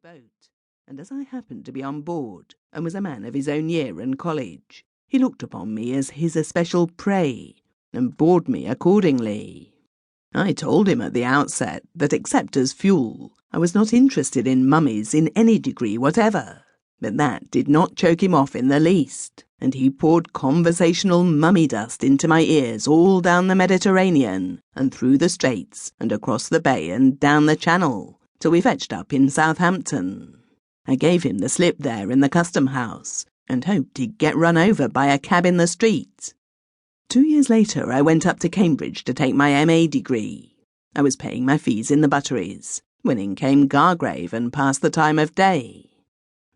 boat, and as I happened to be on board, and was a man of his own year and college, he looked upon me as his especial prey, and bored me accordingly. I told him at the outset that except as fuel, I was not interested in mummies in any degree whatever, but that did not choke him off in the least, and he poured conversational mummy dust into my ears all down the Mediterranean, and through the Straits, and across the bay and down the Channel, till we fetched up in Southampton. I gave him the slip there in the custom house, and hoped he'd get run over by a cab in the street. 2 years later I went up to Cambridge to take my MA degree. I was paying my fees in the butteries, when in came Gargrave and passed the time of day.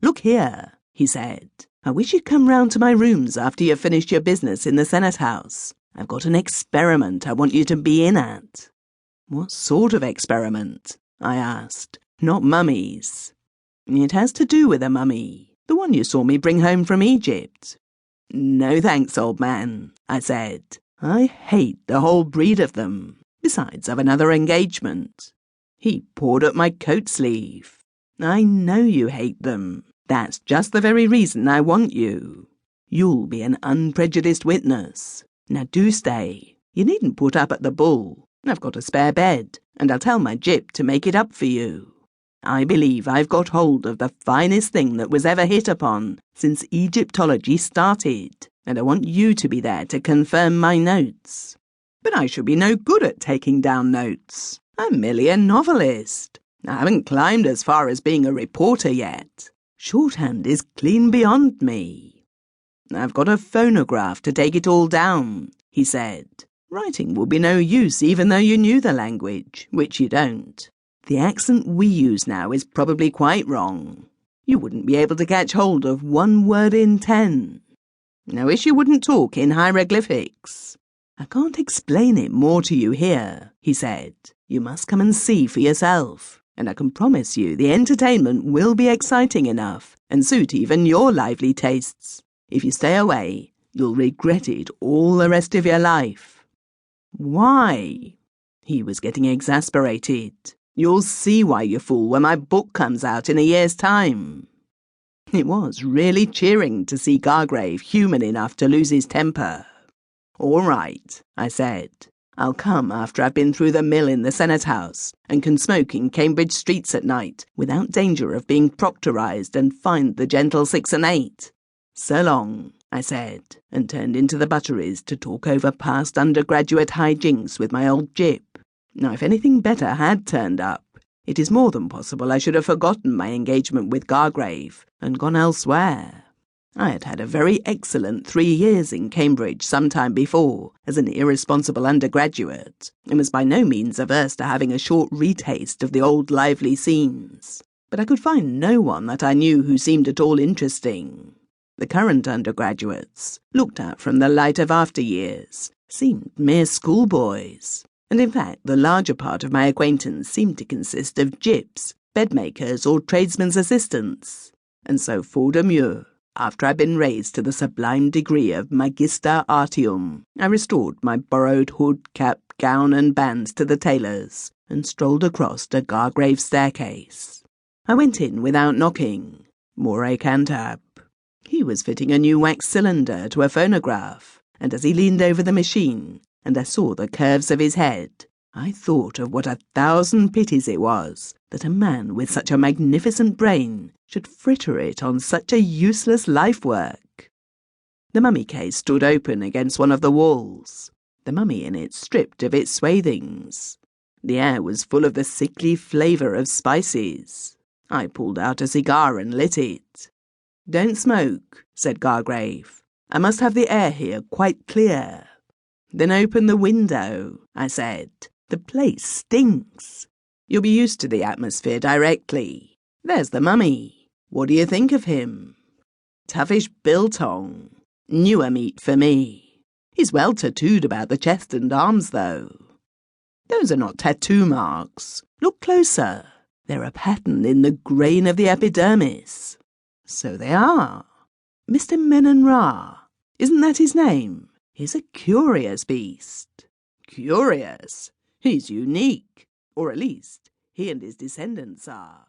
"Look here," he said, "I wish you'd come round to my rooms after you've finished your business in the Senate House. I've got an experiment I want you to be in at." "What sort of experiment?" I asked. "Not mummies." "It has to do with a mummy, the one you saw me bring home from Egypt." "No thanks, old man," I said. "I hate the whole breed of them. Besides, I've another engagement." He pawed at my coat sleeve. "I know you hate them. That's just the very reason I want you. You'll be an unprejudiced witness. Now do stay. You needn't put up at the Bull. I've got a spare bed, and I'll tell my gyp to make it up for you. I believe I've got hold of the finest thing that was ever hit upon since Egyptology started, and I want you to be there to confirm my notes." "But I should be no good at taking down notes. I'm merely a novelist. I haven't climbed as far as being a reporter yet. Shorthand is clean beyond me." "I've got a phonograph to take it all down," he said. "Writing will be no use even though you knew the language, which you don't. The accent we use now is probably quite wrong. You wouldn't be able to catch hold of 1 word in 10. I wish you wouldn't talk in hieroglyphics." "I can't explain it more to you here," he said. "You must come and see for yourself, and I can promise you the entertainment will be exciting enough and suit even your lively tastes. If you stay away, you'll regret it all the rest of your life." "Why?" He was getting exasperated. "You'll see why, you fool, when my book comes out in a year's time." It was really cheering to see Gargrave human enough to lose his temper. "All right," I said. "I'll come after I've been through the mill in the Senate House and can smoke in Cambridge streets at night without danger of being proctorised and fined the gentle 6 and 8. So long," I said, and turned into the butteries to talk over past undergraduate hijinks with my old gyp. Now, if anything better had turned up, it is more than possible I should have forgotten my engagement with Gargrave and gone elsewhere. I had had a very excellent 3 years in Cambridge some time before as an irresponsible undergraduate, and was by no means averse to having a short retaste of the old lively scenes. But I could find no one that I knew who seemed at all interesting. The current undergraduates, looked at from the light of after years, seemed mere schoolboys. And in fact the larger part of my acquaintance seemed to consist of gyps, bedmakers or tradesmen's assistants. And so for demure, after I'd been raised to the sublime degree of Magister Artium, I restored my borrowed hood, cap, gown and bands to the tailor's, and strolled across to Gargrave's staircase. I went in without knocking. More cantab. He was fitting a new wax cylinder to a phonograph, and as he leaned over the machine, and I saw the curves of his head, I thought of what a thousand pities it was that a man with such a magnificent brain should fritter it on such a useless life-work. The mummy case stood open against one of the walls, the mummy in it stripped of its swathings. The air was full of the sickly flavour of spices. I pulled out a cigar and lit it. "Don't smoke," said Gargrave. "I must have the air here quite clear." "Then open the window," I said. "The place stinks. You'll be used to the atmosphere directly. There's the mummy. What do you think of him?" "Toughish biltong. Newer meat for me. He's well tattooed about the chest and arms, though." "Those are not tattoo marks. Look closer. They're a pattern in the grain of the epidermis." "So they are. Mr. Menen-Ra. Isn't that his name? He's a curious beast." "Curious? He's unique. Or at least, he and his descendants are."